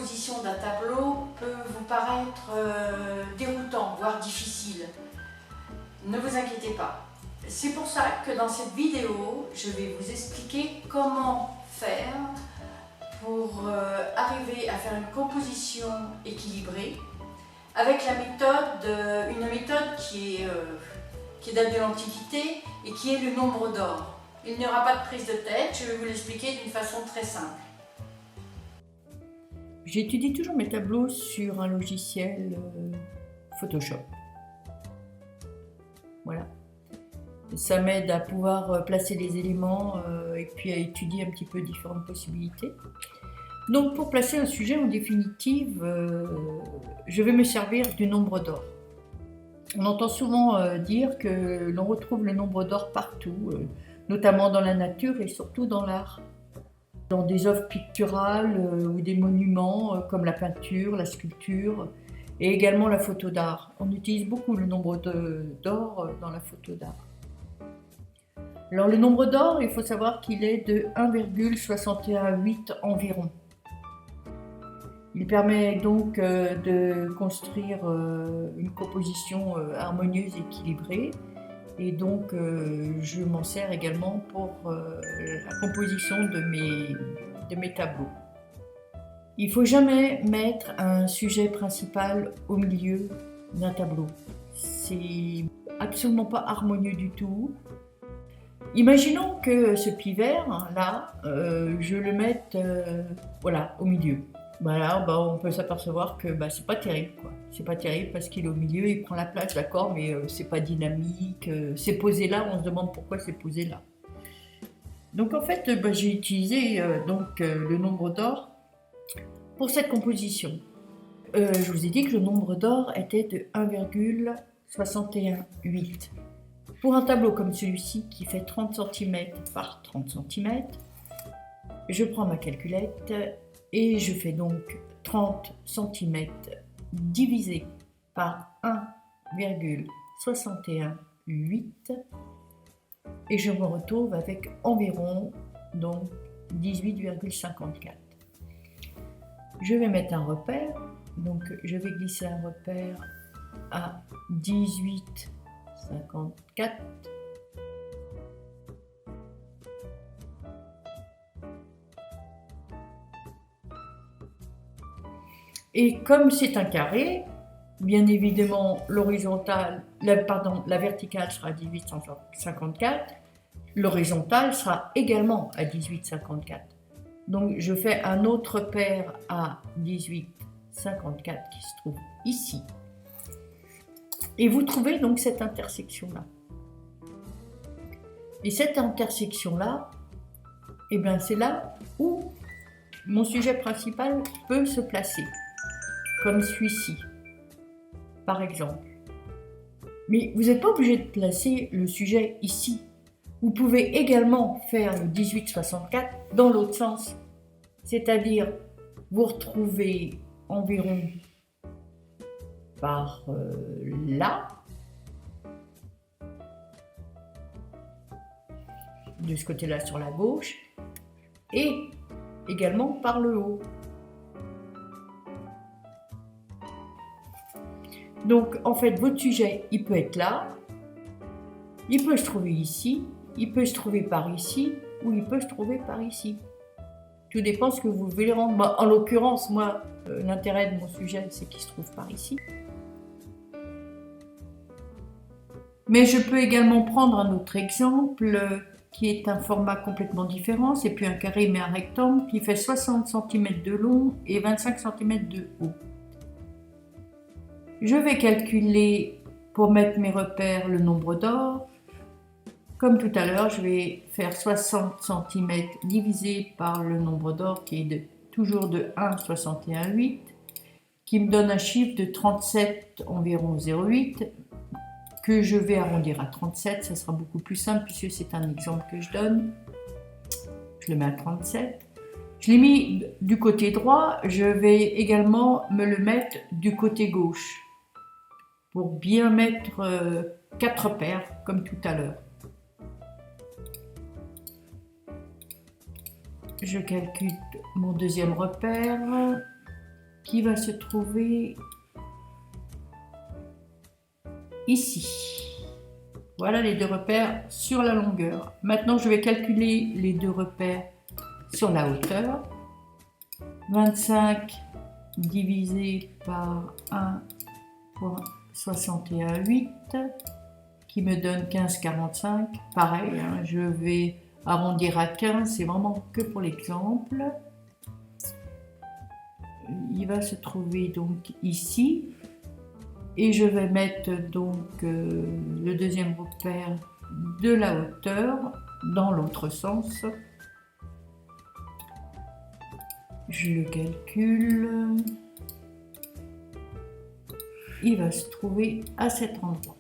composition d'un tableau peut vous paraître déroutant, voire difficile. Ne vous inquiétez pas. C'est pour ça que dans cette vidéo, je vais vous expliquer comment faire pour arriver à faire une composition équilibrée avec une méthode qui date de l'Antiquité et qui est le nombre d'or. Il n'y aura pas de prise de tête, je vais vous l'expliquer d'une façon très simple. J'étudie toujours mes tableaux sur un logiciel Photoshop. Voilà. Ça m'aide à pouvoir placer les éléments et puis à étudier un petit peu différentes possibilités. Donc pour placer un sujet en définitive, je vais me servir du nombre d'or. On entend souvent dire que l'on retrouve le nombre d'or partout, notamment dans la nature et surtout dans l'art. Dans des œuvres picturales ou des monuments comme la peinture, la sculpture et également la photo d'art. On utilise beaucoup le nombre d'or dans la photo d'art. Alors le nombre d'or, il faut savoir qu'il est de 1,618 environ. Il permet donc de construire une composition harmonieuse et équilibrée. Et donc, je m'en sers également pour la composition de mes tableaux. Il ne faut jamais mettre un sujet principal au milieu d'un tableau. C'est absolument pas harmonieux du tout. Imaginons que ce pivert, là, je le mette voilà, au milieu. Voilà, on peut s'apercevoir que c'est pas terrible, quoi. C'est pas terrible parce qu'il est au milieu, il prend la place, d'accord, mais c'est pas dynamique. C'est posé là, on se demande pourquoi c'est posé là. Donc en fait, j'ai utilisé le nombre d'or pour cette composition. Je vous ai dit que le nombre d'or était de 1,618. Pour un tableau comme celui-ci qui fait 30 cm par 30 cm, je prends ma calculette et je fais donc 30 cm divisé par 1,618 et je me retrouve avec environ donc 18,54. Je vais mettre un repère, donc je vais glisser un repère à 18,54. Et comme c'est un carré, bien évidemment la verticale sera à 18,54, l'horizontale sera également à 18,54. Donc je fais un autre paire à 18,54 qui se trouve ici. Et vous trouvez donc cette intersection-là. Et cette intersection-là, c'est là où mon sujet principal peut se placer. Comme celui-ci, par exemple. Mais vous n'êtes pas obligé de placer le sujet ici. Vous pouvez également faire le 18,64 dans l'autre sens. C'est-à-dire, vous retrouvez environ par là, de ce côté-là sur la gauche, et également par le haut. Donc, en fait, votre sujet, il peut être là, il peut se trouver ici, il peut se trouver par ici, ou il peut se trouver par ici. Tout dépend de ce que vous voulez rendre. En l'occurrence, moi, l'intérêt de mon sujet, c'est qu'il se trouve par ici. Mais je peux également prendre un autre exemple, qui est un format complètement différent. C'est plus un carré, mais un rectangle, qui fait 60 cm de long et 25 cm de haut. Je vais calculer, pour mettre mes repères, le nombre d'or. Comme tout à l'heure, je vais faire 60 cm divisé par le nombre d'or qui est toujours de 1,618, qui me donne un chiffre de 37 environ 0,8, que je vais arrondir à 37, ça sera beaucoup plus simple puisque c'est un exemple que je donne. Je le mets à 37. Je l'ai mis du côté droit, je vais également me le mettre du côté gauche pour bien mettre 4 paires comme tout à l'heure. Je calcule mon deuxième repère qui va se trouver ici. Voilà les deux repères sur la longueur. Maintenant, je vais calculer les deux repères sur la hauteur. 25 divisé par 1,618 qui me donne 15,45. Pareil, hein, je vais arrondir à 15, c'est vraiment que pour l'exemple. Il va se trouver donc ici. Et je vais mettre donc le deuxième repère de la hauteur dans l'autre sens. Je le calcule. Il va se trouver à cet endroit.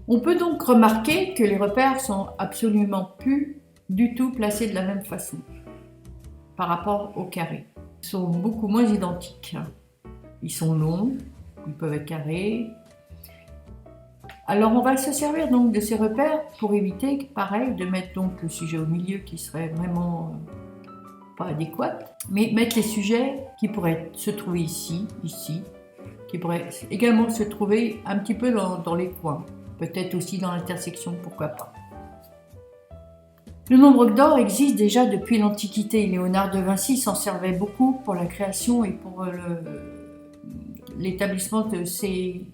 On peut donc remarquer que les repères sont absolument plus du tout placés de la même façon par rapport au carré. Ils sont beaucoup moins identiques. Ils sont longs. Ils peuvent être carrés. Alors on va se servir donc de ces repères pour éviter, pareil, de mettre donc le sujet au milieu qui serait vraiment pas adéquat, mais mettre les sujets qui pourraient se trouver ici, qui pourraient également se trouver un petit peu dans les coins, peut-être aussi dans l'intersection, pourquoi pas. Le nombre d'or existe déjà depuis l'Antiquité. Léonard de Vinci s'en servait beaucoup pour la création et pour l'établissement de ces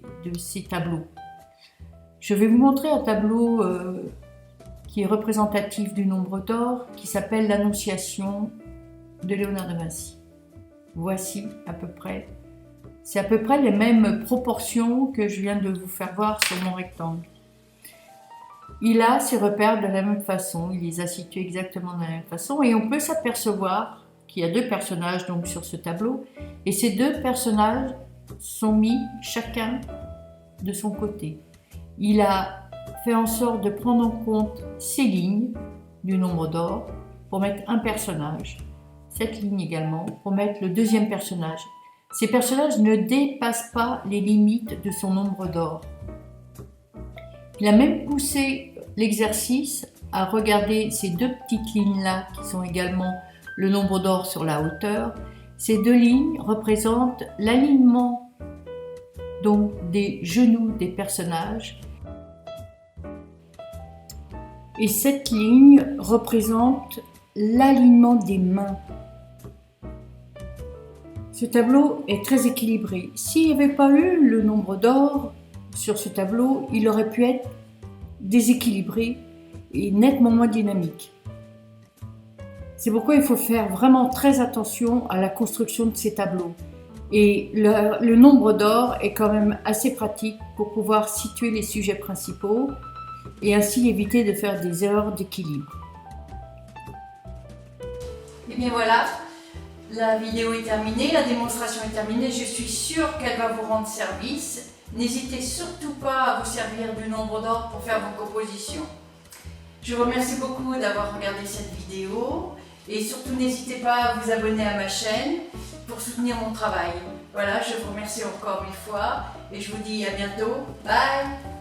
tableaux. Je vais vous montrer un tableau qui est représentatif du nombre d'or, qui s'appelle l'Annonciation de Léonard de Vinci. Voici à peu près, c'est à peu près les mêmes proportions que je viens de vous faire voir sur mon rectangle. Il a ses repères de la même façon, il les a situés exactement de la même façon, et on peut s'apercevoir qu'il y a deux personnages donc sur ce tableau, et ces deux personnages sont mis chacun de son côté. Il a fait en sorte de prendre en compte ces lignes du nombre d'or pour mettre un personnage, cette ligne également pour mettre le deuxième personnage. Ces personnages ne dépassent pas les limites de son nombre d'or. Il a même poussé l'exercice à regarder ces deux petites lignes-là qui sont également le nombre d'or sur la hauteur. Ces deux lignes représentent l'alignement donc des genoux des personnages. Et cette ligne représente l'alignement des mains. Ce tableau est très équilibré. S'il n'y avait pas eu le nombre d'or sur ce tableau, il aurait pu être déséquilibré et nettement moins dynamique. C'est pourquoi il faut faire vraiment très attention à la construction de ces tableaux. Et le nombre d'or est quand même assez pratique pour pouvoir situer les sujets principaux et ainsi éviter de faire des erreurs d'équilibre. Et bien voilà, la vidéo est terminée, la démonstration est terminée. Je suis sûre qu'elle va vous rendre service. N'hésitez surtout pas à vous servir du nombre d'or pour faire vos compositions. Je vous remercie beaucoup d'avoir regardé cette vidéo et surtout n'hésitez pas à vous abonner à ma chaîne pour soutenir mon travail. Voilà, je vous remercie encore une fois et je vous dis à bientôt. Bye!